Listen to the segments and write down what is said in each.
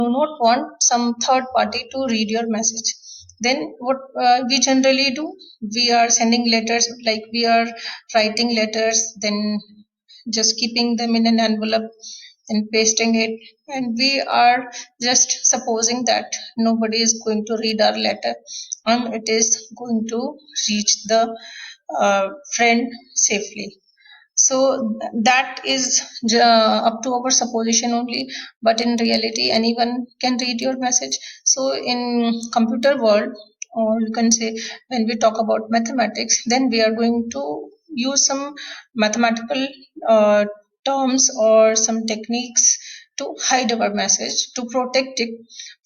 do not want some third party to read your message. Then what we generally do, we are sending letters, like we are writing letters, then just keeping them in an envelope and pasting it, and we are just supposing that nobody is going to read our letter and it is going to reach the friend safely. So that is up to our supposition only, but in reality anyone can read your message. So in computer world, or you can say when we talk about mathematics, then we are going to use some mathematical uh, terms or some techniques to hide our message, to protect it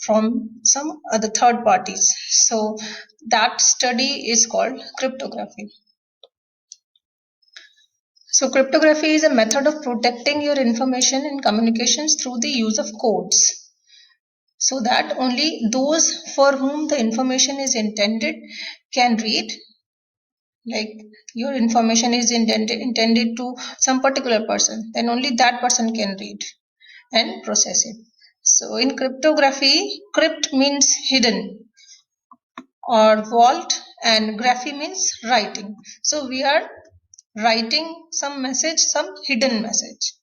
from some other third parties. So that study is called cryptography. So cryptography is a method of protecting your information and communications through the use of codes, so that only those for whom the information is intended can read. Like your information is intended to some particular person, then only that person can read and process it. So in cryptography, crypt means hidden or vault, and graphy means writing. So we are writing some message, some hidden message.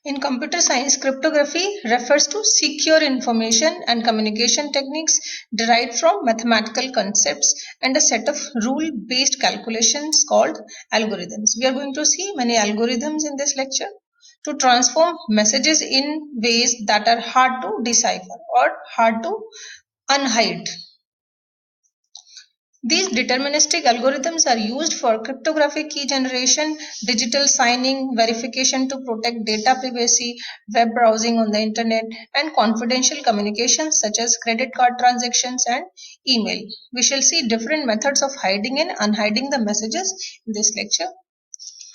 In computer science, cryptography refers to secure information and communication techniques derived from mathematical concepts and a set of rule-based calculations called algorithms. We are going to see many algorithms in this lecture to transform messages in ways that are hard to decipher or hard to unhide. These deterministic algorithms are used for cryptographic key generation, digital signing, verification to protect data privacy, web browsing on the internet, and confidential communications such as credit card transactions and email. We shall see different methods of hiding and unhiding the messages in this lecture.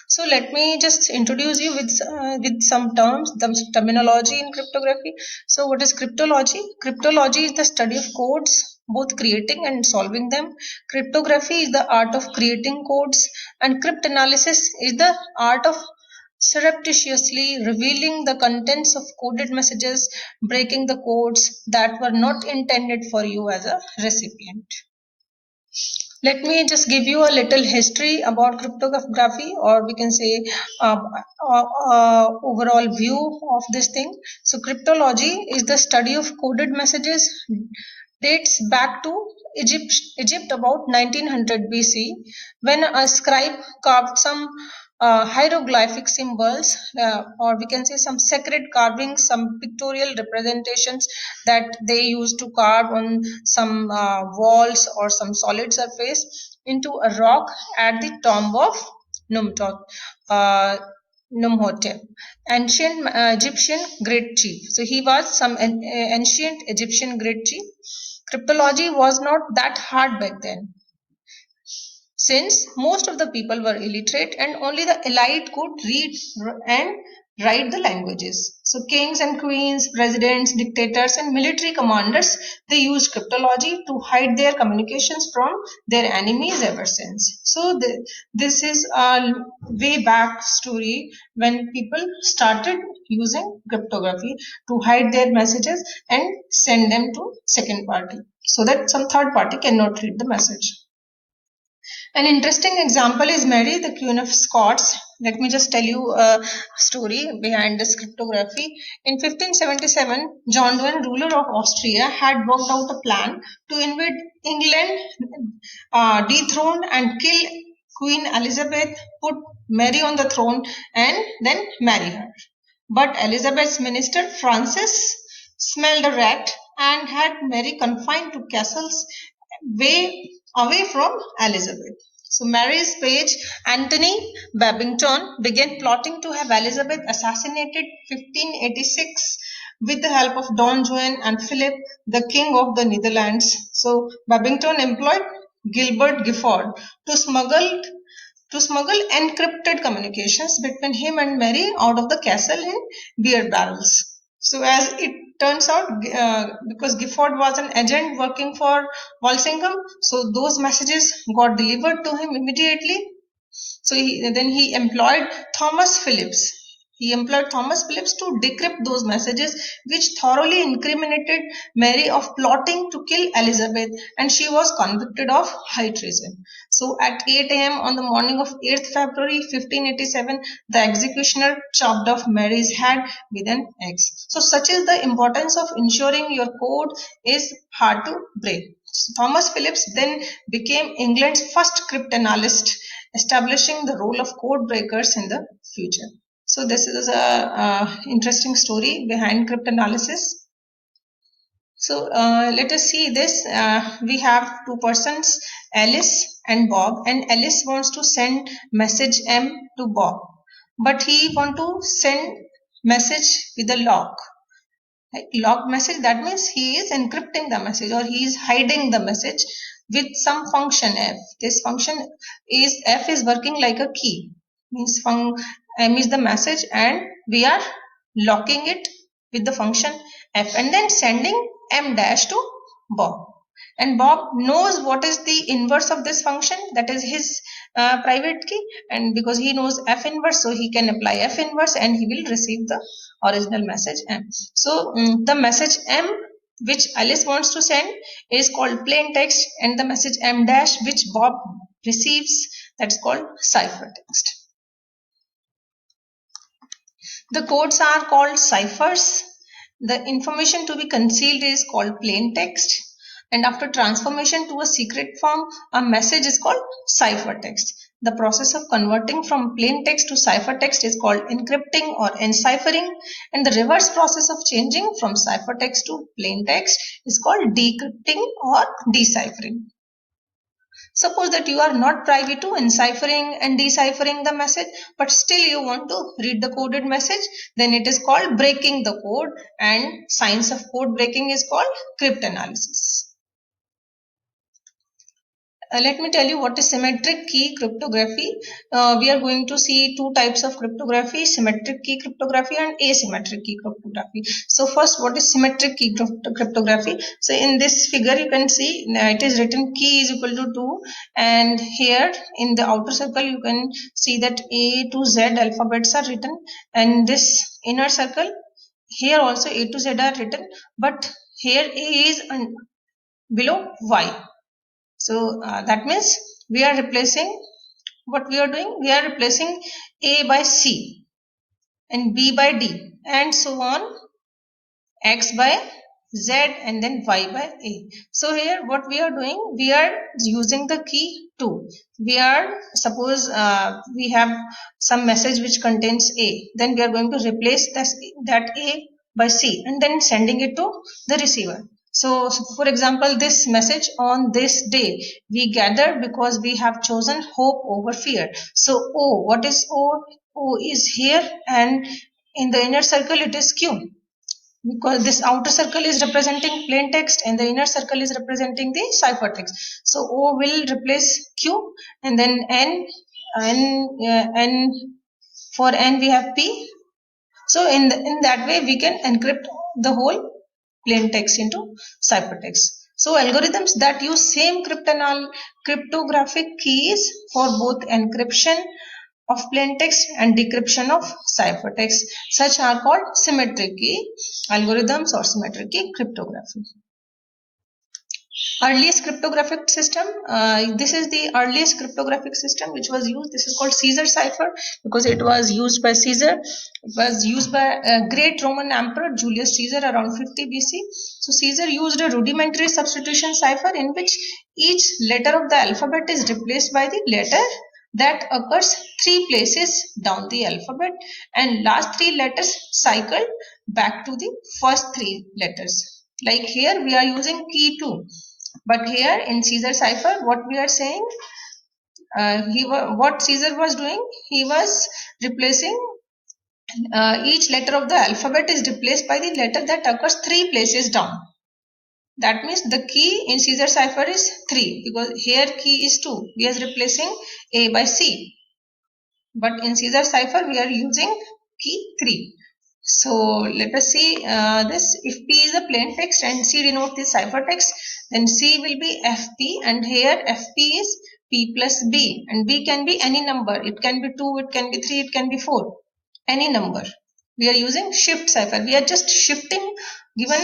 So let me just introduce you with some terms, the terminology in cryptography. So what is cryptology? Cryptology is the study of codes, both creating and solving them. Cryptography is the art of creating codes, and cryptanalysis is the art of surreptitiously revealing the contents of coded messages, breaking the codes that were not intended for you as a recipient. Let me just give you a little history about cryptography, or we can say uh, overall view of this thing. So cryptology is the study of coded messages, dates back to Egypt about 1900 BC, when a scribe carved some hieroglyphic symbols, or we can say some sacred carvings, some pictorial representations that they used to carve on some walls or some solid surface into a rock at the tomb of Numtot. Numhotep, ancient Egyptian great chief. So he was some ancient Egyptian great chief. Cryptology was not that hard back then, since most of the people were illiterate and only the elite could read and write the languages. So kings and queens, presidents, dictators and military commanders, they used cryptology to hide their communications from their enemies ever since. So this is a way back story when people started using cryptography to hide their messages and send them to second party so that some third party cannot read the message. An interesting example is Mary, the Queen of Scots. Let me just tell you a story behind this cryptography. In 1577, John Donne, ruler of Austria, had worked out a plan to invade England, dethrone and kill Queen Elizabeth, put Mary on the throne, and then marry her. But Elizabeth's minister Francis smelled a rat and had Mary confined to castles way away from Elizabeth. So Mary's page, Anthony Babington, began plotting to have Elizabeth assassinated 1586 with the help of Don Juan and Philip, the King of the Netherlands. So Babington employed Gilbert Gifford to smuggle encrypted communications between him and Mary out of the castle in beer barrels. So as it turns out, because Gifford was an agent working for Walsingham, so those messages got delivered to him immediately. So then he employed Thomas Phillips. He employed Thomas Phillips to decrypt those messages, which thoroughly incriminated Mary of plotting to kill Elizabeth, and she was convicted of high treason. So, at 8 a.m. on the morning of 8th February 1587, the executioner chopped off Mary's head with an axe. So, such is the importance of ensuring your code is hard to break. Thomas Phillips then became England's first cryptanalyst, establishing the role of code breakers in the future. So this is a interesting story behind cryptanalysis. So let us see this. We have two persons, Alice and Bob, and Alice wants to send message M to Bob, but he want to send message with a lock. Like lock message, that means he is encrypting the message or he is hiding the message with some function f. This function is f is working like a key, means m is the message and we are locking it with the function f and then sending m dash to Bob. And Bob knows what is the inverse of this function, that is his private key, and because he knows f inverse, so he can apply f inverse and he will receive the original message m. So the message m which Alice wants to send is called plain text, and the message m dash which Bob receives, that's called ciphertext. The codes are called ciphers. The information to be concealed is called plain text, and after transformation to a secret form, a message is called ciphertext. The process of converting from plain text to ciphertext is called encrypting or enciphering, and the reverse process of changing from ciphertext to plain text is called decrypting or deciphering. Suppose that you are not privy to enciphering and deciphering the message, but still you want to read the coded message, then it is called breaking the code, and science of code breaking is called cryptanalysis. Let me tell you what is symmetric key cryptography. We are going to see two types of cryptography, symmetric key cryptography and asymmetric key cryptography. So first, what is symmetric key cryptography? So in this figure you can see it is written key is equal to 2, and here in the outer circle you can see that A to Z alphabets are written, and this inner circle here also A to Z are written, but here A is below Y. So that means we are replacing, what we are doing, we are replacing A by C and B by D and so on, X by Z and then Y by A. So here what we are doing, we are using the key 2. We are, suppose we have some message which contains A, then we are going to replace that A by C and then sending it to the receiver. So for example, this message on this day we gather because we have chosen hope over fear. So O, what is O? O is here, and in the inner circle it is Q, because this outer circle is representing plain text and the inner circle is representing the ciphertext. So O will replace Q, and then N for N we have P. So in that way we can encrypt the whole plain text into ciphertext. So algorithms that use same cryptographic keys for both encryption of plain text and decryption of ciphertext, such are called symmetric key algorithms or symmetric key cryptography. Earliest cryptographic system, this is the earliest cryptographic system which was used. This is called Caesar cipher because it was used by Caesar. It was used by a great Roman emperor Julius Caesar around 50 BC. So Caesar used a rudimentary substitution cipher in which each letter of the alphabet is replaced by the letter that occurs 3 places down the alphabet, and last 3 letters cycle back to the first 3 letters. Like here we are using key 2. But here in Caesar cipher, what we are saying, what Caesar was doing, he was replacing each letter of the alphabet is replaced by the letter that occurs 3 places down. That means the key in Caesar cipher is 3 because here key is 2. We are replacing A by C. But in Caesar cipher, we are using key 3. So let us see this. If P is a plain text and C denotes the ciphertext, then C will be FP, and here FP is P plus B, and B can be any number. It can be 2, it can be 3, it can be 4. any number. We are using shift cipher. We are just shifting given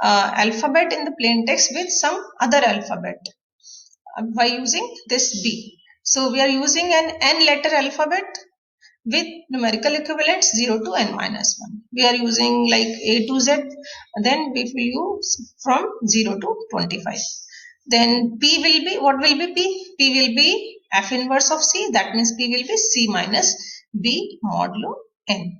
alphabet in the plain text with some other alphabet by using this B. So we are using an n letter alphabet with numerical equivalents 0 to n minus 1. We are using like A to Z, then we will use from 0 to 25. Then P will be, what will be P? P will be F inverse of C, that means P will be C minus B modulo N.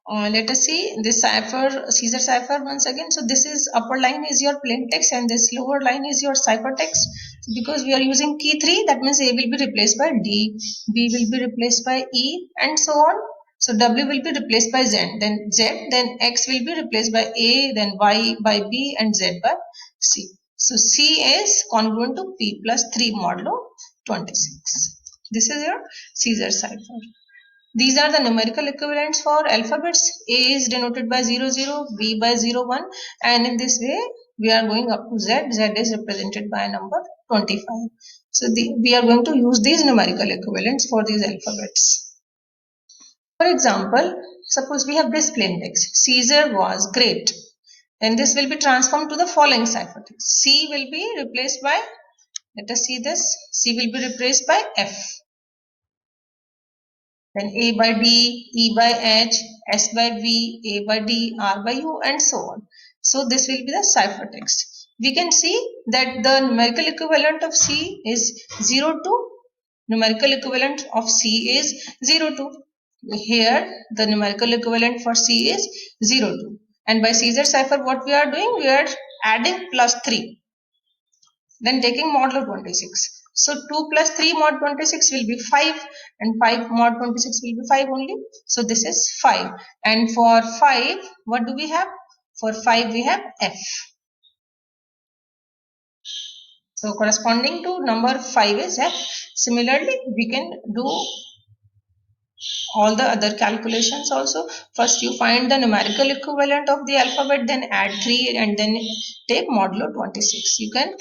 Let us see this cipher, Caesar cipher once again. So this is upper line is your plain text and this lower line is your ciphertext. So because we are using key 3, that means A will be replaced by D, B will be replaced by E and so on. So W will be replaced by Z, then X will be replaced by A, then Y by B and Z by C. So C is congruent to P plus 3 modulo 26. This is your Caesar cipher. These are the numerical equivalents for alphabets. A is denoted by 00, B by 01 and in this way we are going up to Z. Z is represented by number 25. So we are going to use these numerical equivalents for these alphabets. For example, suppose we have this plain text. Caesar was great. Then this will be transformed to the following ciphertext. C will be replaced by, let us see this, C will be replaced by F. Then A by D, E by H, S by V, A by D, R by U and so on. So this will be the ciphertext. We can see that the numerical equivalent of C is 02. Numerical equivalent of C is 02. Here the numerical equivalent for C is 02. And by Caesar cipher what we are doing? We are adding plus 3. Then taking modulo 26. So 2 plus 3 mod 26 will be 5 and 5 mod 26 will be 5 only. So this is 5. And for 5, what do we have? For 5 we have F. So corresponding to number 5 is F. Similarly, we can do all the other calculations also. First you find the numerical equivalent of the alphabet, then add 3 and then take modulo 26. You can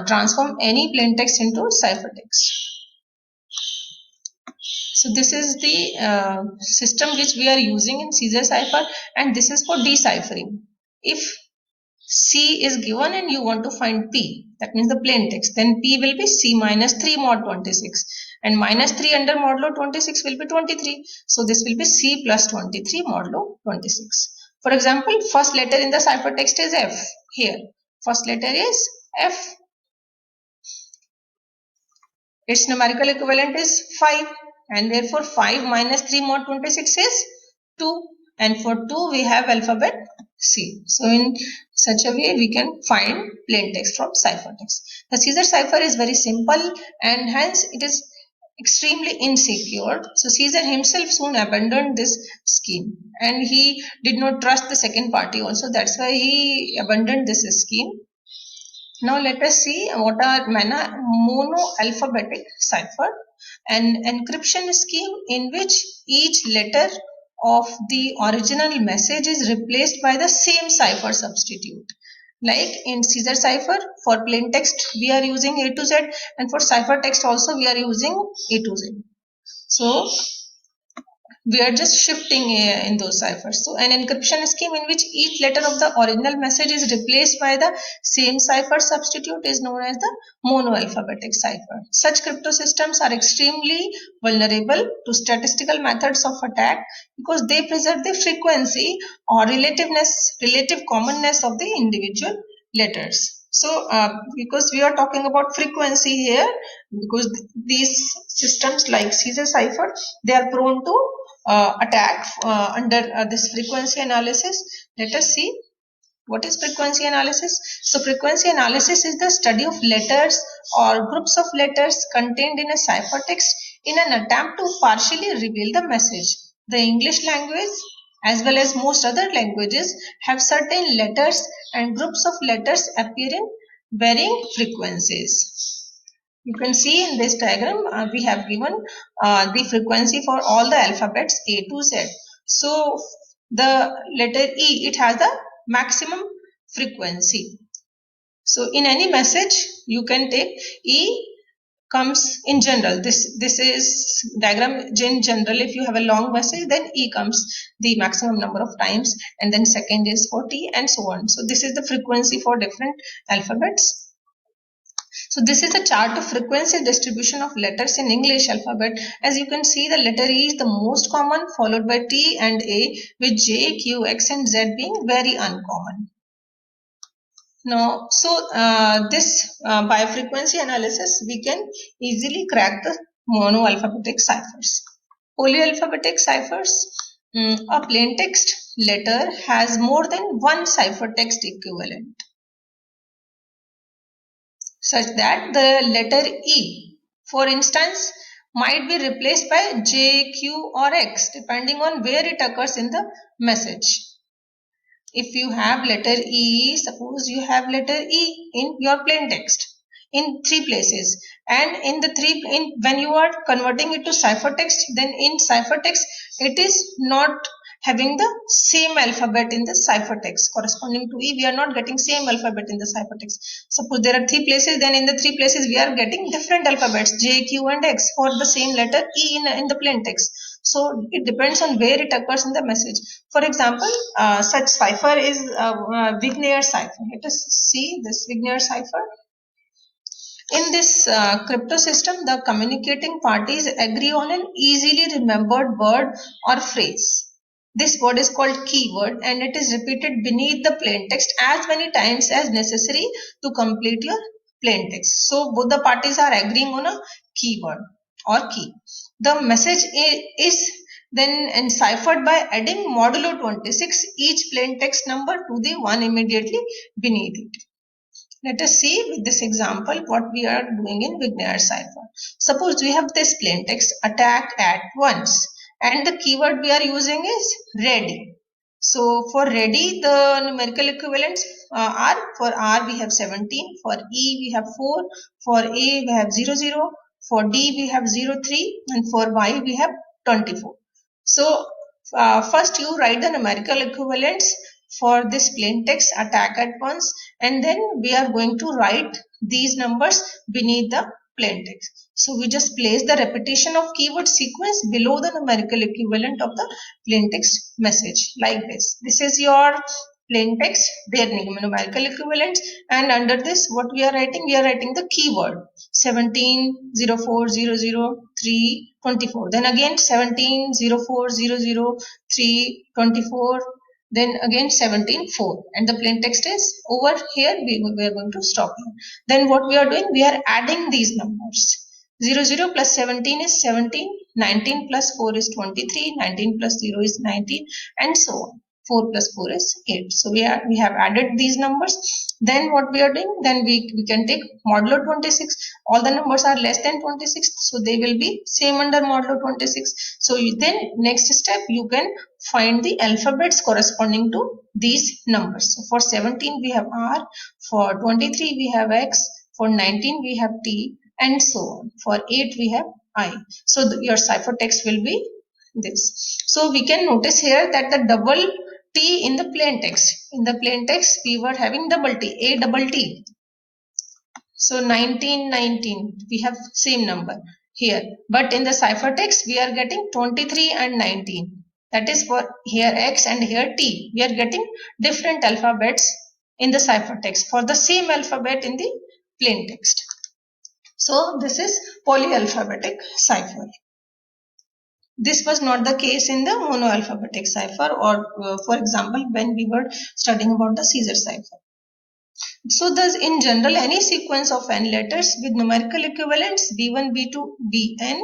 transform any plain text into ciphertext. So this is the system which we are using in Caesar cipher and this is for deciphering. If C is given and you want to find P, that means the plain text, then P will be C minus 3 mod 26 and minus 3 under modulo 26 will be 23. So this will be C plus 23 modulo 26. For example, first letter in the ciphertext is F. Here, first letter is F. Its numerical equivalent is 5 and therefore 5 minus 3 mod 26 is 2 and for 2 we have alphabet C. So in such a way we can find plain text from ciphertext. The Caesar cipher is very simple and hence it is extremely insecure. So Caesar himself soon abandoned this scheme and he did not trust the second party also. That's why he abandoned this scheme. Now let us see what are mono-alphabetic cipher, an encryption scheme in which each letter of the original message is replaced by the same cipher substitute. Like in Caesar cipher, for plain text we are using A to Z and for ciphertext also we are using A to Z. So we are just shifting in those ciphers. So an encryption scheme in which each letter of the original message is replaced by the same cipher substitute is known as the monoalphabetic cipher. Such crypto systems are extremely vulnerable to statistical methods of attack because they preserve the frequency or relative commonness of the individual letters. So because we are talking about frequency here, because these systems like Caesar cipher, they are prone to attack under this frequency analysis. Let us see what is frequency analysis. So frequency analysis is the study of letters or groups of letters contained in a ciphertext in an attempt to partially reveal the message. The English language as well as most other languages have certain letters and groups of letters appear in varying frequencies. You can see in this diagram we have given the frequency for all the alphabets A to Z. So the letter E, it has the maximum frequency. So in any message you can take E comes in general. This is diagram in general. If you have a long message, then E comes the maximum number of times, and then second is for T, and so on. So this is the frequency for different alphabets. So this is a chart of frequency distribution of letters in English alphabet. As you can see, the letter E is the most common, followed by T and A, with J, Q, X and Z being very uncommon. Now, so by frequency analysis, we can easily crack the monoalphabetic ciphers. Polyalphabetic ciphers, a plain text letter has more than one ciphertext equivalent, such that the letter E, for instance, might be replaced by J, Q or X depending on where it occurs in the message. If you have letter E, suppose you have letter E in your plain text in 3 places, and when you are converting it to ciphertext, then in ciphertext it is not having the same alphabet in the ciphertext corresponding to E. We are not getting same alphabet in the ciphertext. Suppose there are 3 places, then in the 3 places we are getting different alphabets J, Q and X for the same letter E in the plain text. So it depends on where it occurs in the message. For example, such cipher is Wigner cipher. Let us see this Wigner cipher. In this crypto system, the communicating parties agree on an easily remembered word or phrase. This word is called keyword, and it is repeated beneath the plain text as many times as necessary to complete your plain text. So both the parties are agreeing on a keyword or key. The message is then enciphered by adding modulo 26 each plain text number to the one immediately beneath it. Let us see with this example what we are doing in Wigner cipher. Suppose we have this plain text attack at once, and the keyword we are using is ready. So for ready, the numerical equivalents are, for R we have 17, for E we have 4, for A we have 00, for D we have 03, and for Y we have 24. So first you write the numerical equivalents for this plain text attack at once, and then we are going to write these numbers beneath the plain text. So we just place the repetition of keyword sequence below the numerical equivalent of the plain text message like this. This is your plain text, their numerical equivalents, and under this what we are writing? We are writing the keyword 17 04 00 3 24. Then again 17 04 00 3 24. Then again 17 4, and the plain text is over here. We are going to stop here. Then what we are doing? We are adding these numbers. 00 plus 17 is 17, 19 plus 4 is 23, 19 plus 0 is 19, and so on. 4 plus 4 is 8. So we have added these numbers. Then what we are doing? Then we can take modulo 26. All the numbers are less than 26, so they will be same under modulo 26. So then next step, you can find the alphabets corresponding to these numbers. So for 17 we have R, for 23 we have X, for 19 we have T, and so on. For 8 we have I. So your ciphertext will be this. So we can notice here that the double T in the plain text. In the plain text we were having double T, A double T. So 19, 19, we have same number here. But in the ciphertext we are getting 23 and 19. That is for here X and here T. We are getting different alphabets in the ciphertext for the same alphabet in the plain text. So this is polyalphabetic cipher. This was not the case in the monoalphabetic cipher, or for example when we were studying about the Caesar cipher. So thus in general any sequence of n letters with numerical equivalents b1, b2, bn,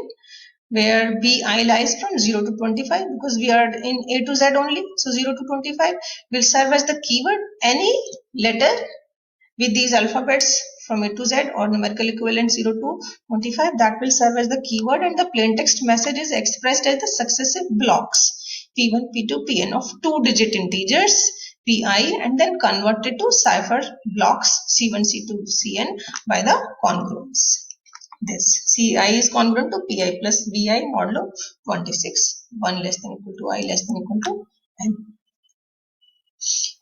where bi lies from 0 to 25 because we are in A to Z only, so 0 to 25 will serve as the keyword. Any letter with these alphabets from A to Z or numerical equivalent 0 to 25, that will serve as the keyword, and the plain text message is expressed as the successive blocks P1, P2, Pn of 2-digit integers Pi, and then converted to cipher blocks C1, C2, Cn by the congruence. This Ci is congruent to Pi plus Vi modulo 26, 1 less than equal to I less than equal to n.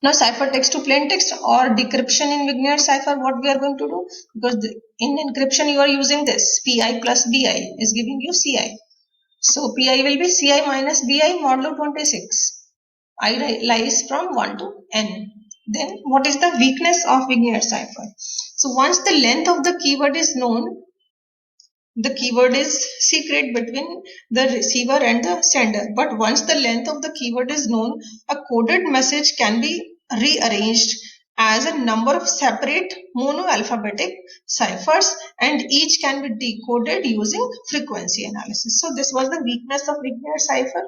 Now ciphertext to plain text or decryption in Vignere cipher, what we are going to do, because in encryption you are using this Pi plus Bi is giving you Ci. So Pi will be Ci minus Bi modulo 26. I lies from 1 to n. Then what is the weakness of Vignere cipher? So once the length of the keyword is known, the keyword is secret between the receiver and the sender. But once the length of the keyword is known, a coded message can be rearranged as a number of separate monoalphabetic ciphers, and each can be decoded using frequency analysis. So this was the weakness of Vignere cipher.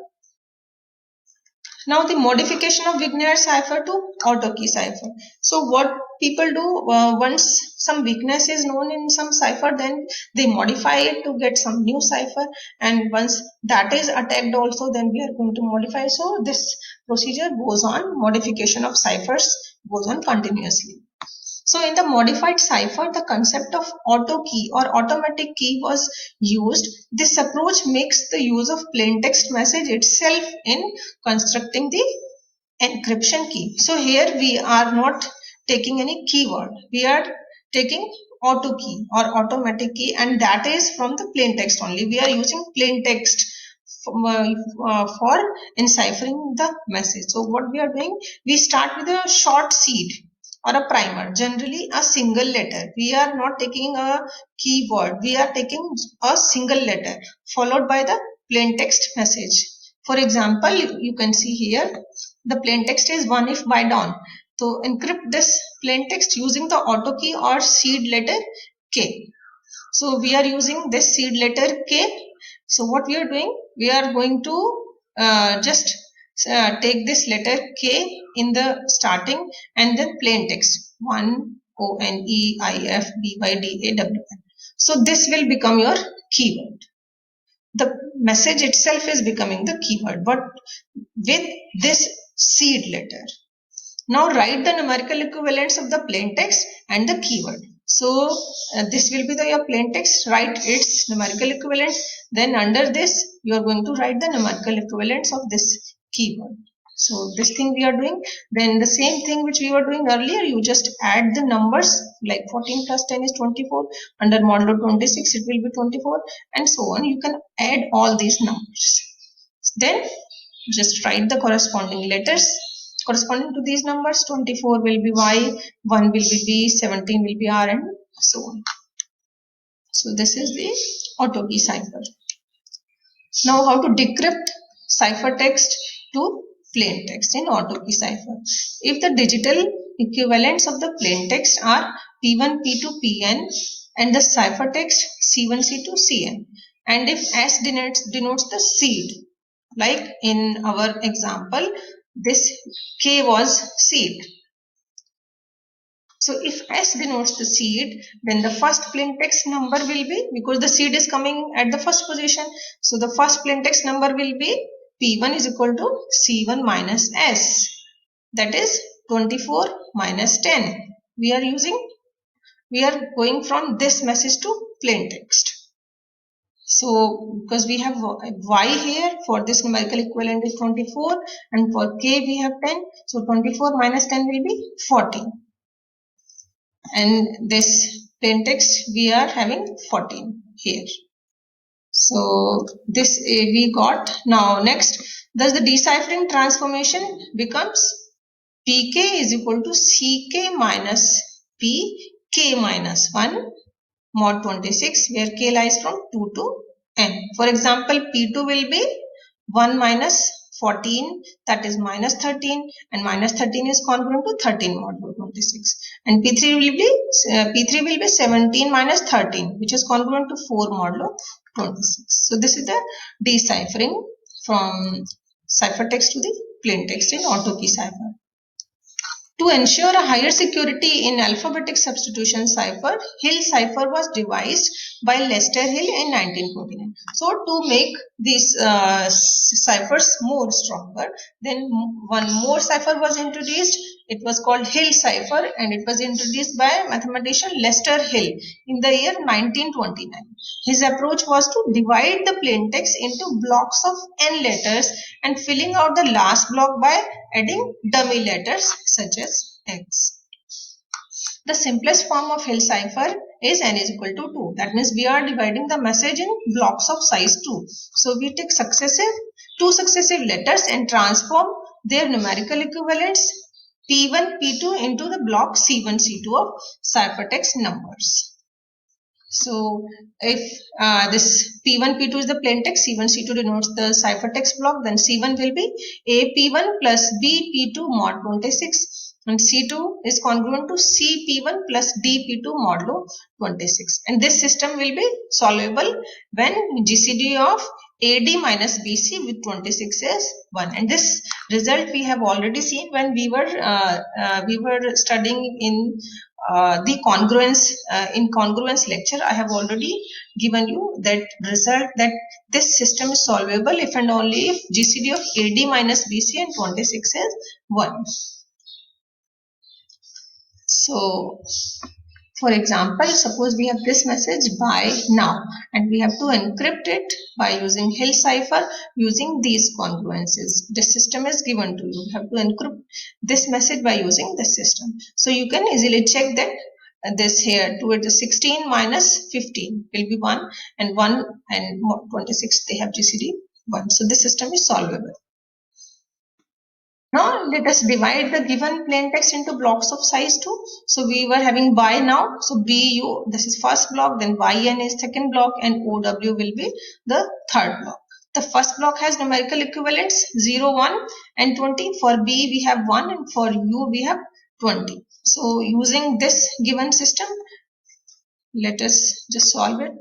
Now the modification of Vignere cipher to AutoKey cipher. So what people do, once some weakness is known in some cipher, then they modify it to get some new cipher, and once that is attacked also, then we are going to modify. So this procedure goes on, modification of ciphers goes on continuously. So in the modified cipher, the concept of auto key or automatic key was used. This approach makes the use of plain text message itself in constructing the encryption key. So here we are not taking any keyword. We are taking auto key or automatic key, and that is from the plain text only. We are using plain text for enciphering the message. So what we are doing, we start with a short seed or a primer, generally a single letter. We are not taking a keyword. We are taking a single letter followed by the plain text message. For example, you can see here the plain text is 1 if by dawn. So encrypt this plain text using the auto key or seed letter K. So we are using this seed letter K. So what we are doing, we are going to just take this letter K in the starting and then plain text 1 O N E I F B Y D A W N. So this will become your keyword. The message itself is becoming the keyword, but with this seed letter. Now write the numerical equivalents of the plain text and the keyword. So this will be your plain text, write its numerical equivalent. Then under this you are going to write the numerical equivalents of this keyword. So this thing we are doing. Then the same thing which we were doing earlier, you just add the numbers, like 14 plus 10 is 24. Under modulo 26 it will be 24, and so on. You can add all these numbers. Then just write the corresponding letters corresponding to these numbers. 24 will be Y, 1 will be B, 17 will be R, and so on. So this is the auto key cipher. Now how to decrypt ciphertext to plain text in auto key cipher. If the digital equivalents of the plain text are P1, P2, Pn and the ciphertext C1, C2, Cn, and if S denotes the seed, like in our example, this K was seed. So if S denotes the seed, then the first plain text number will be, because the seed is coming at the first position, so the first plain text number will be P1 is equal to C1 minus S. That is 24 minus 10. We are going from this message to plain text. So because we have Y here, for this numerical equivalent is 24, and for K we have 10. So 24 minus 10 will be 14. And this plain text we are having 14 here. So this we got. Now next, thus the deciphering transformation becomes Pk is equal to Ck minus Pk minus 1 mod 26, where K lies from 2 to n. For example, P2 will be 1 minus 14, that is minus 13, and minus 13 is congruent to 13 modulo 26, and P3 will be 17 minus 13, which is congruent to 4 modulo 26. So this is the deciphering from ciphertext to the plain text in auto key cipher. To ensure a higher security in alphabetic substitution cipher, Hill cipher was devised by Lester Hill in 1949. So to make these ciphers more stronger, then one more cipher was introduced, It was called Hill cipher and it was introduced by mathematician Lester Hill in the year 1929. His approach was to divide the plain text into blocks of n letters and filling out the last block by adding dummy letters such as X. The simplest form of Hill cipher is n is equal to 2. That means we are dividing the message in blocks of size 2. So we take two successive letters and transform their numerical equivalents P1, P2 into the block C1, C2 of ciphertext numbers. So if this P1, P2 is the plain text, C1, C2 denotes the ciphertext block, then C1 will be A P1 plus B P2 mod 26 and C2 is congruent to C P1 plus D P2 modulo 26. And this system will be solvable when GCD of AD minus BC with 26 is 1. And this result we have already seen when we were studying in the congruence in congruence lecture. I have already given you that result that this system is solvable if and only if GCD of AD minus BC and 26 is 1. So for example, suppose we have this message buy now and we have to encrypt it by using Hill cipher using these congruences. This system is given to you. You have to encrypt this message by using this system. So you can easily check that this here 2 to 16 minus 15 will be 1 and 1 and 26 they have GCD 1. So this system is solvable. Now let us divide the given plain text into blocks of size 2. So we were having by now. So BU, this is first block, then YN is second block and OW will be the third block. The first block has numerical equivalents 0, 1 and 20. For B we have 1 and for U we have 20. So using this given system, let us just solve it.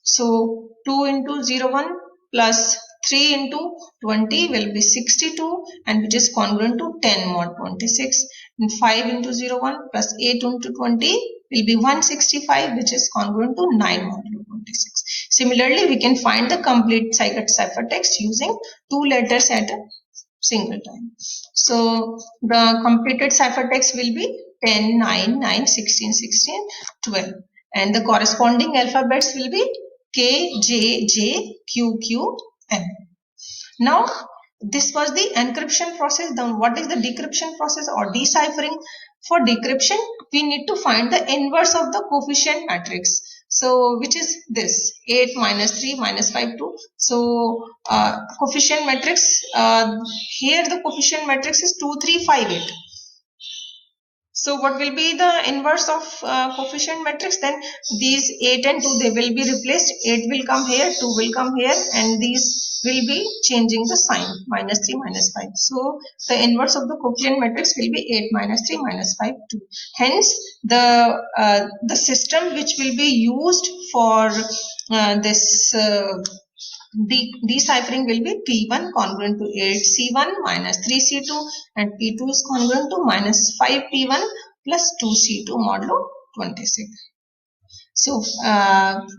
So 2 into 0, 1 plus 3 into 20 will be 62 and which is congruent to 10 mod 26 and 5 into 0, 1 plus 8 into 20 will be 165 which is congruent to 9 mod 26. Similarly, we can find the complete ciphertext using two letters at a single time. So the completed ciphertext will be 10, 9, 9, 16, 16, 12 and the corresponding alphabets will be K, J, J, Q, Q, M. Now, this was the encryption process. Then what is the decryption process or deciphering? For decryption, we need to find the inverse of the coefficient matrix. So, which is this 8 minus 3 minus 5, 2. So, coefficient matrix, here the coefficient matrix is 2, 3, 5, 8. So what will be the inverse of coefficient matrix? Then these 8 and 2 they will be replaced. 8 will come here, 2 will come here and these will be changing the sign minus 3 minus 5. So the inverse of the coefficient matrix will be 8 minus 3 minus 5 2. Hence the system which will be used for this deciphering will be P1 congruent to 8C1 minus 3C2 and P2 is congruent to minus 5P1 plus 2C2 modulo 26. So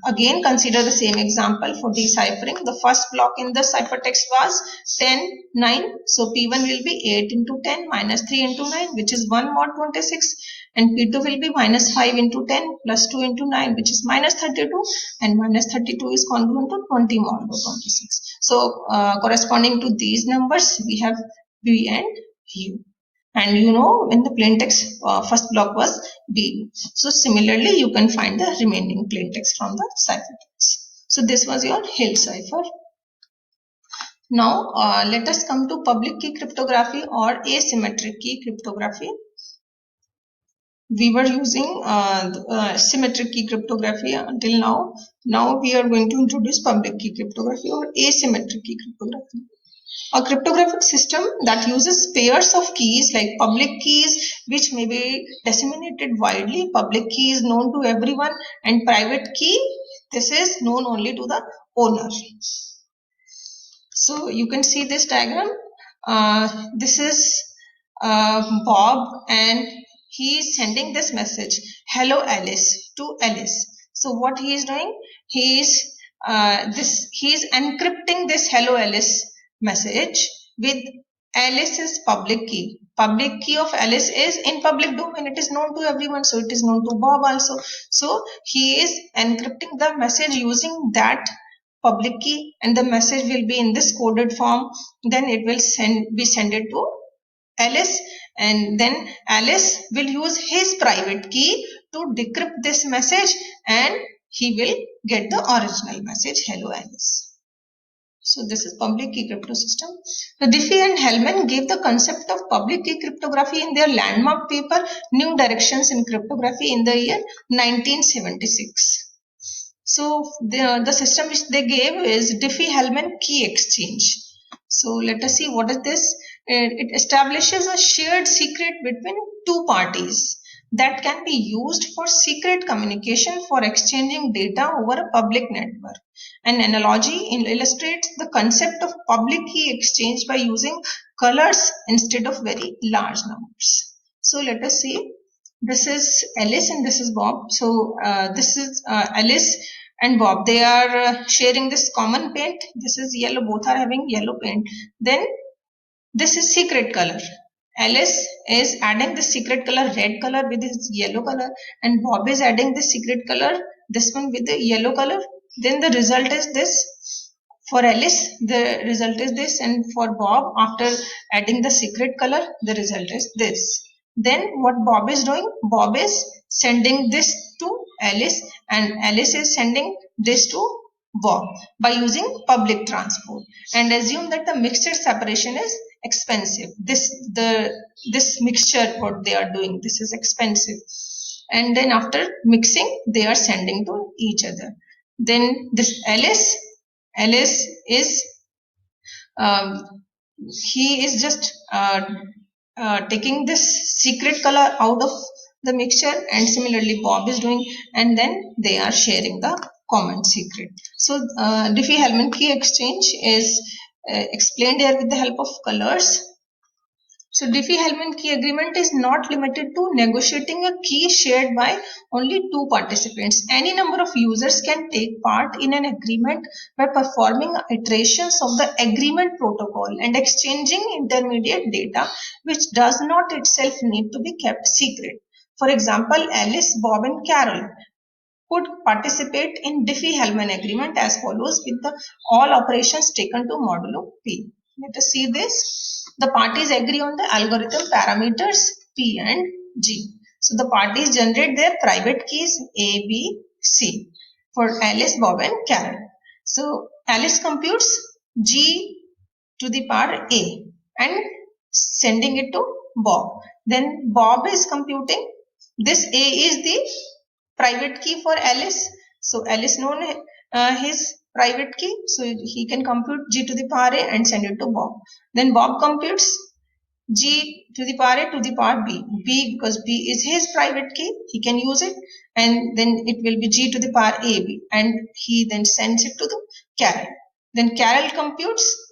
again consider the same example for deciphering. The first block in the ciphertext was 10, 9. So P1 will be 8 into 10 minus 3 into 9 which is 1 mod 26 and P2 will be minus 5 into 10 plus 2 into 9 which is minus 32 and minus 32 is congruent to 20 mod 26. So corresponding to these numbers we have B and U. And you know when the plain text first block was B. So similarly you can find the remaining plain text from the ciphertext. So this was your Hill cipher. Now let us come to public key cryptography or asymmetric key cryptography. We were using symmetric key cryptography until now. Now we are going to introduce public key cryptography or asymmetric key cryptography. A cryptographic system that uses pairs of keys like public keys which may be disseminated widely. Public key is known to everyone and private key, this is known only to the owner. So you can see this diagram. This is Bob and he is sending this message, hello Alice, to Alice. So what he is doing? He is encrypting this hello Alice message with Alice's public key. public key of Alice is in public domain. It is known to everyone, so it is known to Bob also. So he is encrypting the message using that public key, and the message will be in this coded form. Then it will be sent it to Alice, and then Alice will use his private key to decrypt this message, and he will get the original message, hello Alice. So this is public key crypto system. So Diffie and Hellman gave the concept of public key cryptography in their landmark paper New Directions in Cryptography in the year 1976. So the system which they gave is Diffie-Hellman key exchange. So let us see what is this. It establishes a shared secret between two parties that can be used for secret communication for exchanging data over a public network. An analogy illustrates the concept of public key exchange by using colors instead of very large numbers. So let us see. This is Alice and this is Bob. So this is Alice and Bob. They are sharing this common paint. This is yellow. Both are having yellow paint. Then this is secret color. Alice is adding the secret color red color with his yellow color, and Bob is adding the secret color this one with the yellow color. Then the result is this. For Alice, the result is this, and for Bob, after adding the secret color, the result is this. Then what Bob is doing? Bob is sending this to Alice, and Alice is sending this to Bob by using public transport. And assume that the mixture separation is expensive. This mixture what they are doing, this is expensive. And then after mixing, they are sending to each other. Then this Alice is he is just taking this secret color out of the mixture, and similarly Bob is doing, and then they are sharing the common secret. So Diffie-Hellman key exchange is explained here with the help of colors. So Diffie-Hellman key agreement is not limited to negotiating a key shared by only two participants. Any number of users can take part in an agreement by performing iterations of the agreement protocol and exchanging intermediate data, which does not itself need to be kept secret. For example, Alice, Bob and Carol could participate in Diffie-Hellman agreement as follows with the all operations taken to modulo P. Let us see this. The parties agree on the algorithm parameters P and G. So the parties generate their private keys A, B, C for Alice, Bob and Carol. So Alice computes G to the power A and sending it to Bob. Then Bob is computing this A is the private key for Alice. So Alice known his private key, so he can compute G to the power A and send it to Bob. Then Bob computes G to the power A to the power B. Because B is his private key, he can use it, and then it will be G to the power AB, and he then sends it to the Carol. Then Carol computes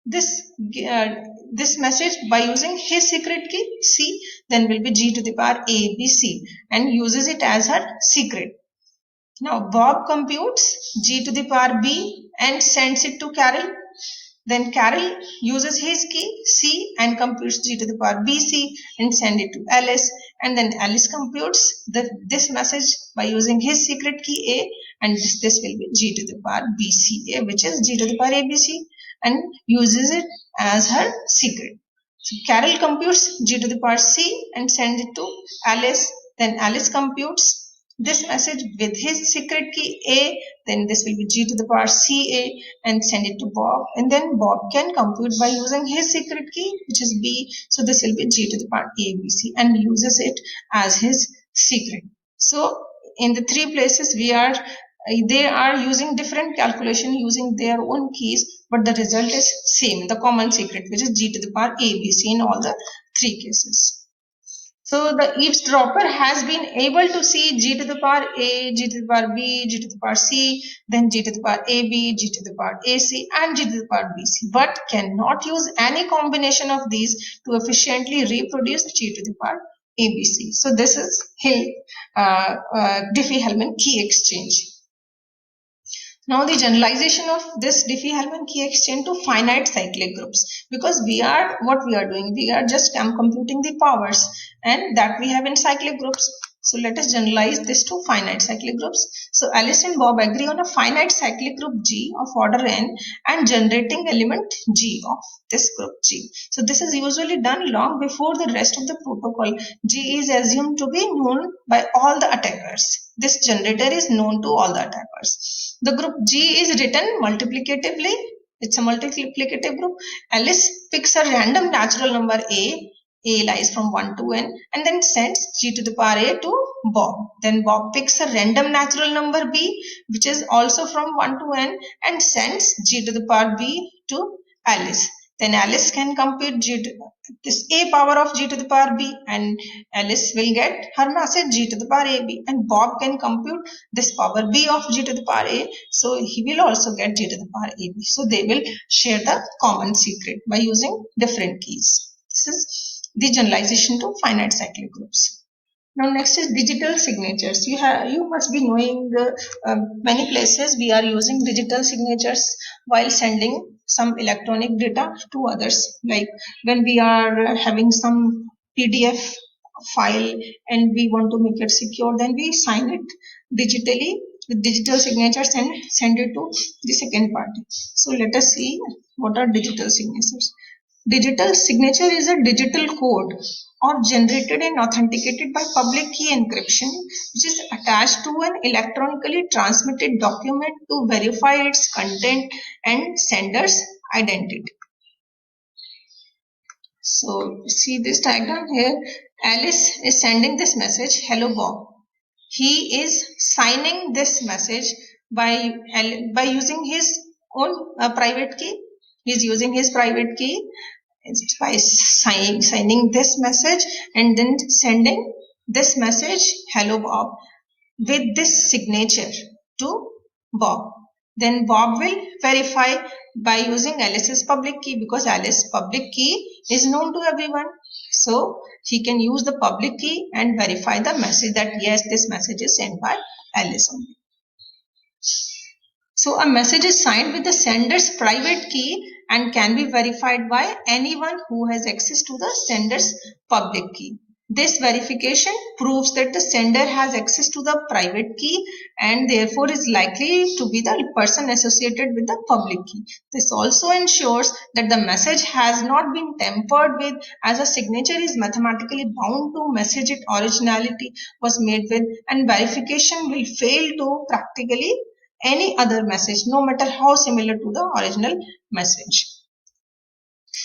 this message by using his secret key C, then will be G to the power ABC and uses it as her secret. Now Bob computes G to the power B and sends it to Carol. Then Carol uses his key C and computes G to the power BC and send it to Alice. And then Alice computes this message by using his secret key A, and this will be G to the power BCA, which is G to the power ABC, and uses it as her secret. So Carol computes G to the power C and sends it to Alice. Then Alice computes this message with his secret key A, then this will be G to the power CA and send it to Bob, and then Bob can compute by using his secret key, which is B, so this will be G to the power ABC and uses it as his secret. So in the three places they are using different calculation using their own keys, but the result is same, the common secret, which is G to the power ABC in all the three cases. So the eavesdropper has been able to see G to the power A, G to the power B, G to the power C, then G to the power AB, G to the power AC and G to the power BC, but cannot use any combination of these to efficiently reproduce G to the power ABC. So this is Diffie-Hellman key exchange. Now the generalization of this Diffie-Hellman key exchange to finite cyclic groups, because we are what we are doing, we are just computing the powers and that we have in cyclic groups. So let us generalize this to finite cyclic groups. So Alice and Bob agree on a finite cyclic group G of order n and generating element G of this group G. So this is usually done long before the rest of the protocol. G is assumed to be known by all the attackers. This generator is known to all the attackers. The group G is written multiplicatively. It's a multiplicative group. Alice picks a random natural number A lies from 1 to n, and then sends G to the power A to Bob. Then Bob picks a random natural number B, which is also from 1 to n, and sends G to the power B to Alice. Then Alice can compute this A power of G to the power B, and Alice will get her message G to the power AB, and Bob can compute this power B of G to the power A, so he will also get G to the power AB. So they will share the common secret by using different keys. This is the generalization to finite cyclic groups. Now next is digital signatures. You must be knowing many places we are using digital signatures while sending some electronic data to others. Like when we are having some PDF file and we want to make it secure, then we sign it digitally with digital signatures and send it to the second party. So let us see what are digital signatures. Digital signature is a digital code or generated and authenticated by public key encryption, which is attached to an electronically transmitted document to verify its content and sender's identity. So see this diagram here. Alice is sending this message, hello Bob. He is signing this message by using his own private key. He is using his private key by signing this message and then sending this message, hello Bob, with this signature to Bob. Then Bob will verify by using Alice's public key, because Alice's public key is known to everyone. So he can use the public key and verify the message that yes, this message is sent by Alice only. So a message is signed with the sender's private key and can be verified by anyone who has access to the sender's public key. This verification proves that the sender has access to the private key and therefore is likely to be the person associated with the public key. This also ensures that the message has not been tampered with, as a signature is mathematically bound to message its originality was made with, and verification will fail to practically any other message, no matter how similar to the original message.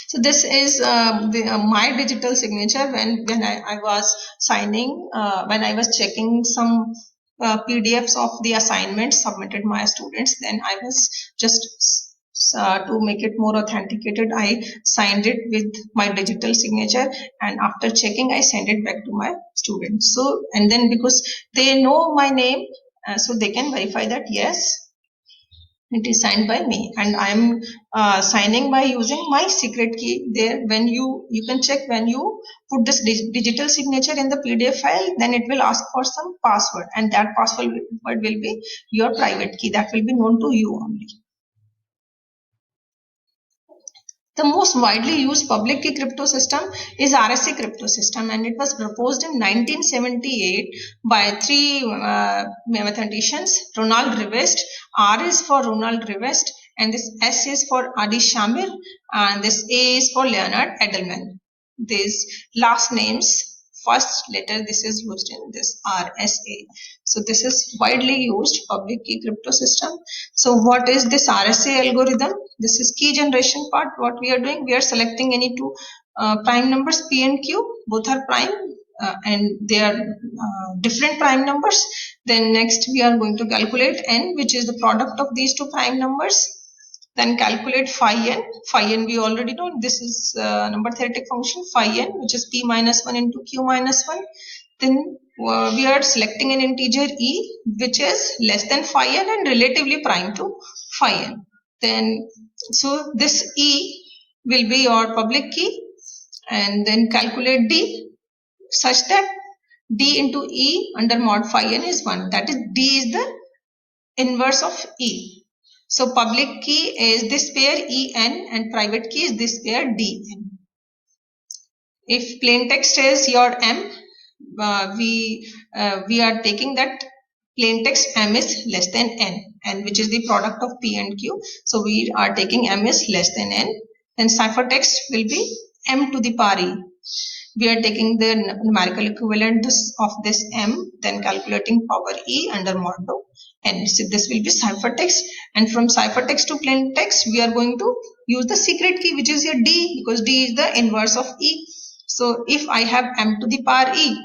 So this is my digital signature when I was signing, when I was checking some PDFs of the assignments submitted by my students. Then I was just to make it more authenticated, I signed it with my digital signature, and after checking I sent it back to my students. So, and then because they know my name, so they can verify that yes, it is signed by me, and I'm signing by using my secret key. There, when you can check, when you put this digital signature in the PDF file, then it will ask for some password, and that password will be your private key that will be known to you only. The most widely used public key crypto system is RSA crypto system, and it was proposed in 1978 by three mathematicians, Ronald Rivest. R is for Ronald Rivest, and this S is for Adi Shamir, and this A is for Leonard Edelman. These last names, first letter, this is used in this RSA. So this is widely used public key crypto system. So what is this RSA algorithm? This is key generation part. What we are doing, we are selecting any two prime numbers P and Q, both are prime and they are different prime numbers. Then next we are going to calculate n, which is the product of these two prime numbers. Then calculate phi n. Phi n we already know, this is number theoretic function phi n, which is p minus 1 into q minus 1. Then we are selecting an integer e, which is less than phi n and relatively prime to phi n. Then so this e will be your public key, and then calculate d such that d into e under mod phi n is 1. That is, d is the inverse of e. So public key is this pair EN and private key is this pair DN. If plain text is your M, we are taking that plain text M is less than N which is the product of P and Q. So we are taking M is less than N. Then ciphertext will be M to the power E. We are taking the numerical equivalent of this M, then calculating power E under modulo N. So this will be ciphertext, and from ciphertext to plain text we are going to use the secret key, which is your D, because D is the inverse of E. So if I have M to the power E,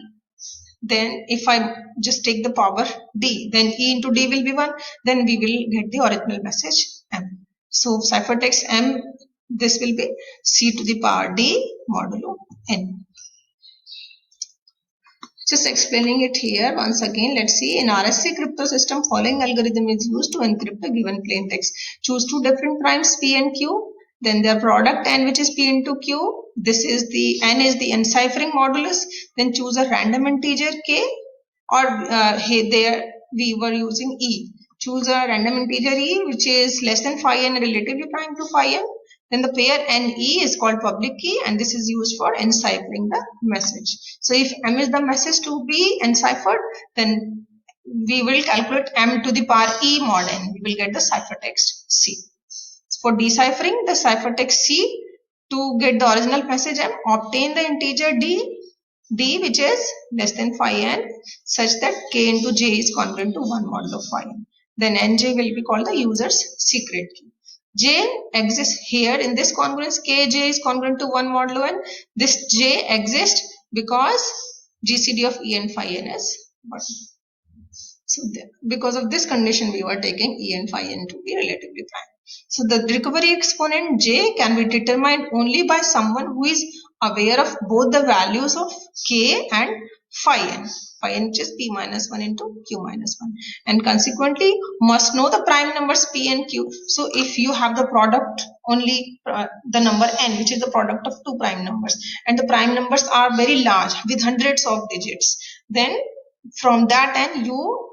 then if I just take the power D, then E into D will be 1, then we will get the original message M. So ciphertext M, this will be C to the power D modulo N. Just explaining it here once again. Let's see. In RSA crypto system, following algorithm is used to encrypt a given plain text. Choose two different primes P and Q. Then their product N, which is P into Q. This is the N is the enciphering modulus. Then choose a random integer K, or there we were using E. Choose a random integer E, which is less than phi n, relatively prime to phi n. Then the pair NE is called public key, and this is used for enciphering the message. So if M is the message to be enciphered, then we will calculate M to the power E mod N. We will get the ciphertext C. For deciphering the ciphertext C, to get the original message M, obtain the integer D which is less than phi n, such that K into J is congruent to 1 modulo phi n. Then NJ will be called the user's secret key. J exists here in this congruence. Kj is congruent to 1 modulo n. This J exists because GCD of E and phi n is 1. So because of this condition, we were taking E and phi n to be relatively prime. So the recovery exponent J can be determined only by someone who is aware of both the values of K and phi n. Phi n which is P minus 1 into Q minus 1, and consequently must know the prime numbers P and Q. So if you have the product only the number n, which is the product of two prime numbers, and the prime numbers are very large with hundreds of digits, then from that n you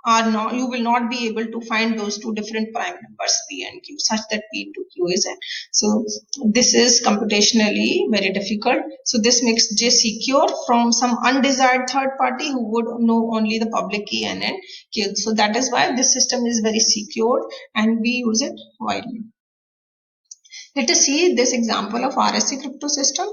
will not be able to find those two different prime numbers P and Q, such that P into Q is n. So this is computationally very difficult. So this makes J secure from some undesired third party who would know only the public key N and Q. So that is why this system is very secure and we use it widely. Let us see this example of RSA crypto system.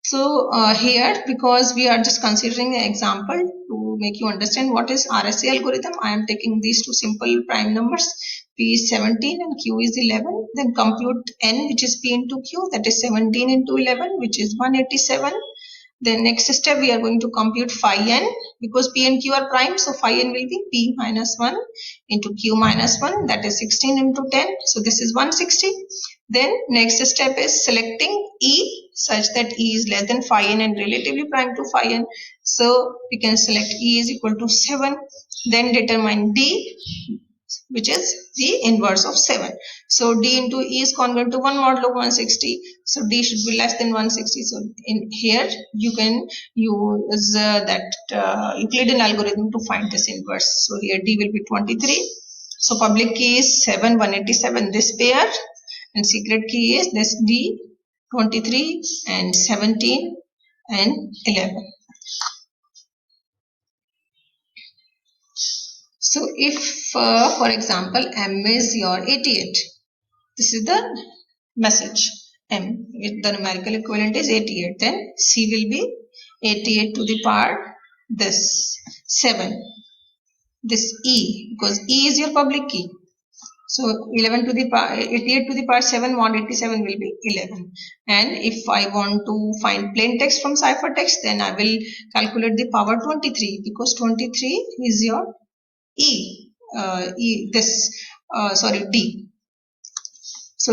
So here, because we are just considering an example to make you understand what is RSA algorithm, I am taking these two simple prime numbers, P is 17 and Q is 11. Then compute N, which is P into Q, that is 17 into 11, which is 187. Then next step, we are going to compute phi n, because P and Q are prime, so phi n will be P minus 1 into Q minus 1, that is 16 into 10, so this is 160. Then next step is selecting E such that E is less than phi n and relatively prime to phi n. So we can select E is equal to 7. Then determine D, which is the inverse of 7. So D into E is congruent to 1 modulo 160. So D should be less than 160. So in here you can use that Euclidean algorithm to find this inverse. So here D will be 23. So public key is 7, 187, this pair. And secret key is this D, 23 and 17 and 11. So if for example M is your 88, this is the message M, if the numerical equivalent is 88, then C will be 88 to the power this 7, this E, because E is your public key. So 11 to the power 88 to the power 7 mod 87 will be 11. And if I want to find plain text from ciphertext, then I will calculate the power 23, because 23 is your D. So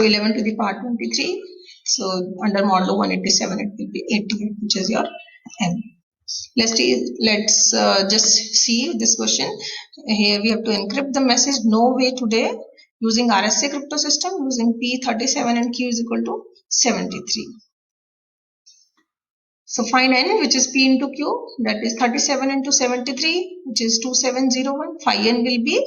11 to the power 23. So under modulo 187 it will be 88, which is your M. Let's just see this question. Here we have to encrypt the message no way today using RSA crypto system using P37 and Q is equal to 73. So find N, which is P into Q, that is 37 into 73, which is 2701. Phi N will be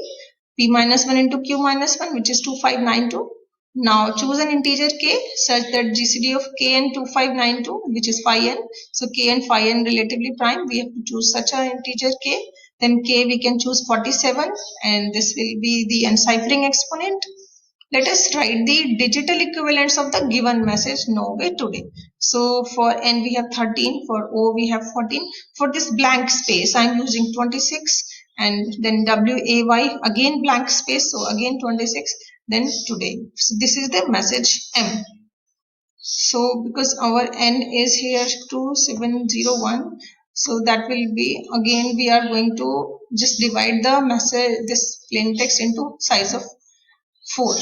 p minus 1 into q minus 1, which is 2592. Now choose an integer k such that GCD of k and 2592, which is phi n. So k and phi n relatively prime. We have to choose such an integer k. Then k we can choose 47, and this will be the enciphering exponent. Let us write the digital equivalents of the given message nowhere today. So for n we have 13, for O we have 14. For this blank space I am using 26, and then WAY again blank space, so again 26, then today. So this is the message M. So because our n is here 2701, so that will be, again we are going to just divide the message, this plain text, into size of 4,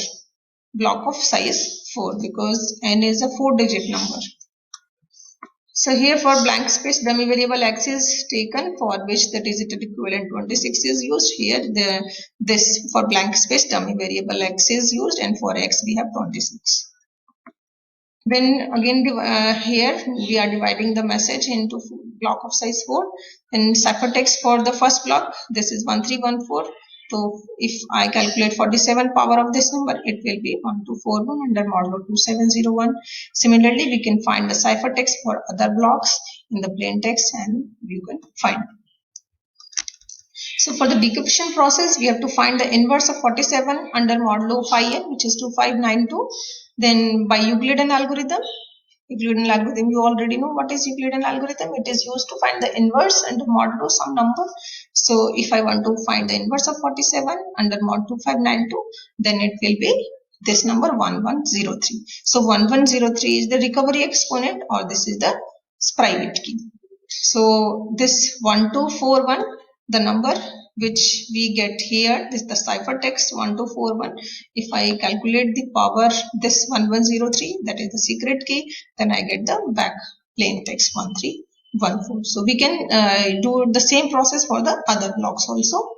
block of size 4, because n is a 4-digit number. So here for blank space, dummy variable x is taken, for which the digital equivalent 26 is used. Here this for blank space dummy variable x is used, and for x we have 26. Then again here we are dividing the message into block of size 4. And ciphertext for the first block, this is 1314. So if I calculate 47 power of this number, it will be 1241 under modulo 2701. Similarly, we can find the ciphertext for other blocks in the plain text, and you can find. So for the decryption process, we have to find the inverse of 47 under modulo phi n, which is 2592. Then by Euclidean algorithm, you already know what is Euclidean algorithm. It is used to find the inverse under modulo some number. So if I want to find the inverse of 47 under mod 2592, then it will be this number 1103. So 1103 is the recovery exponent, or this is the private key. So this 1241, the number which we get here, this the ciphertext 1241. If I calculate the power, this 1103, that is the secret key, then I get the back plain text 1314. So we can do the same process for the other blocks also.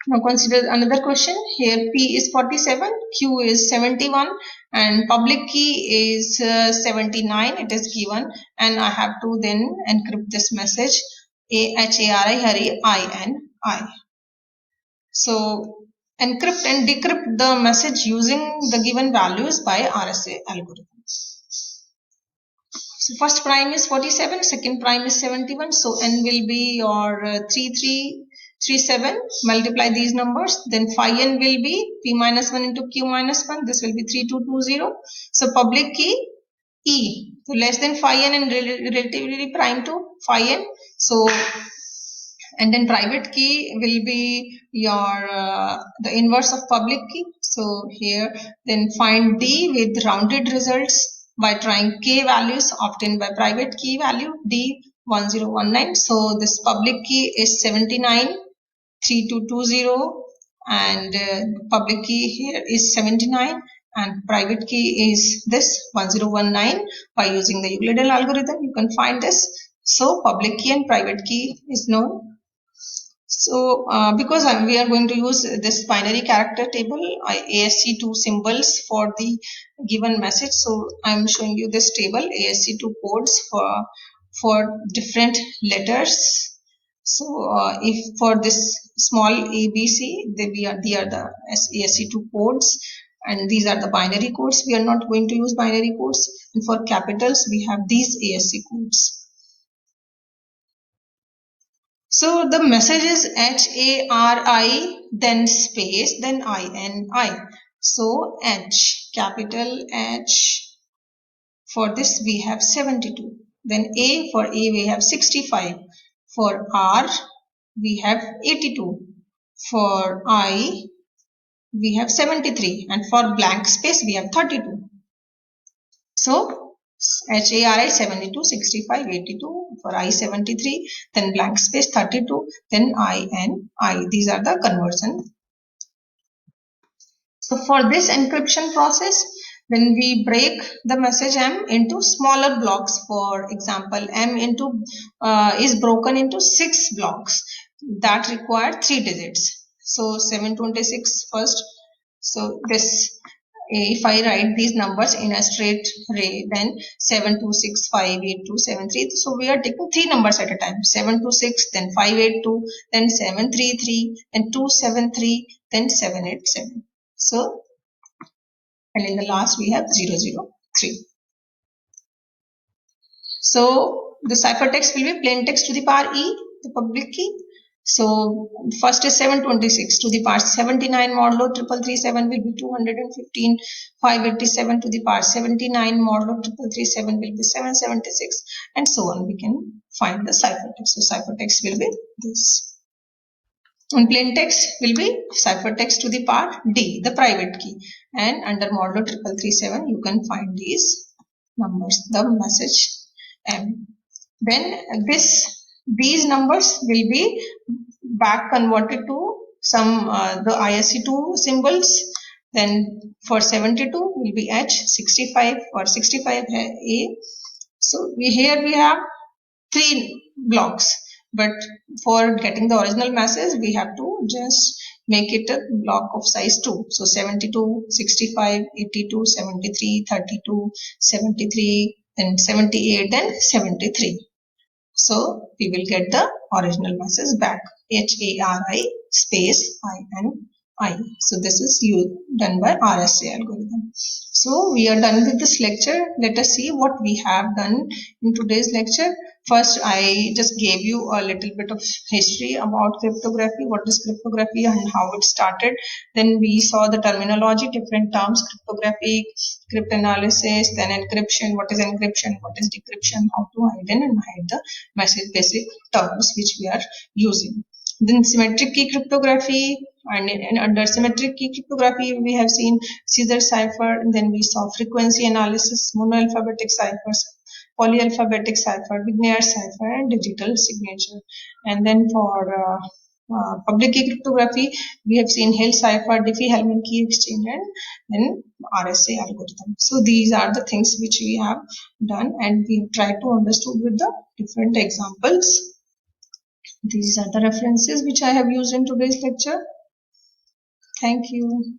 Now consider another question. Here P is 47, Q is 71, and public key is 79. It is given, and I have to then encrypt this message HARI Hari INI. So encrypt and decrypt the message using the given values by RSA algorithm. So first prime is 47, second prime is 71. So n will be your 3337. Multiply these numbers. Then phi n will be p minus 1 into q minus 1. This will be 3220. So public key E. So less than phi n and relatively prime to phi n. So and then private key will be your the inverse of public key. So here then find D with rounded results by trying k values obtained by private key value D 1019. So this public key is 793220, and public key here is 79, and private key is this 1019. By using the Euclidean algorithm, you can find this. So public key and private key is known. So because we are going to use this binary character table, ASC2 symbols for the given message. So I'm showing you this table, ASC2 codes for different letters. So if for this small ABC, they are the ASC2 codes, and these are the binary codes. We are not going to use binary codes. And for capitals, we have these ASC codes. So the message is HARI, then space, then INI. So H, capital H, for this we have 72. Then A, for A we have 65. For R we have 82. For I we have 73. And for blank space we have 32. So HARI 72, 65, 82, for I 73, then blank space 32, then INI. These are the conversion. So for this encryption process, when we break the message M into smaller blocks, for example, M is broken into 6 blocks that require 3 digits. So 726 first. So this if I write these numbers in a straight array, then 726582733. So we are taking 3 numbers at a time. 726, then 582, then 733, then 273, then 787. So, and in the last we have 003. So the ciphertext will be plain text to the power E, the public key. So first is 726 to the power 79 modulo 3337 will be 215. 587 to the power 79 modulo 3337 will be 776, and so on. We can find the ciphertext. So ciphertext will be this. And plain text will be ciphertext to the power D, the private key. And under modulo 3337 you can find these numbers, the message M. Then these numbers will be back converted to some the ISC2 symbols. Then for 72 will be H, 65 for 65A. So here we have 3 blocks, but for getting the original message we have to just make it a block of size 2. So 72, 65, 82, 73, 32, 73, then 78, then 73. So we will get the original message back. HARI space INI. So this is done by RSA algorithm. So we are done with this lecture. Let us see what we have done in today's lecture. First, I just gave you a little bit of history about cryptography, what is cryptography and how it started. Then we saw the terminology, different terms, cryptography, cryptanalysis, then encryption, what is encryption, what is decryption, how to hide and unhide the message, basic terms which we are using. Then symmetric key cryptography, and under symmetric key cryptography we have seen Caesar cipher, and then we saw frequency analysis, monoalphabetic ciphers, polyalphabetic cipher, Vignere cipher, and digital signature. And then for public key cryptography, we have seen Hill cipher, Diffie-Hellman key exchange, and then RSA algorithm. So these are the things which we have done, and we have tried to understand with the different examples. These are the references which I have used in today's lecture. Thank you.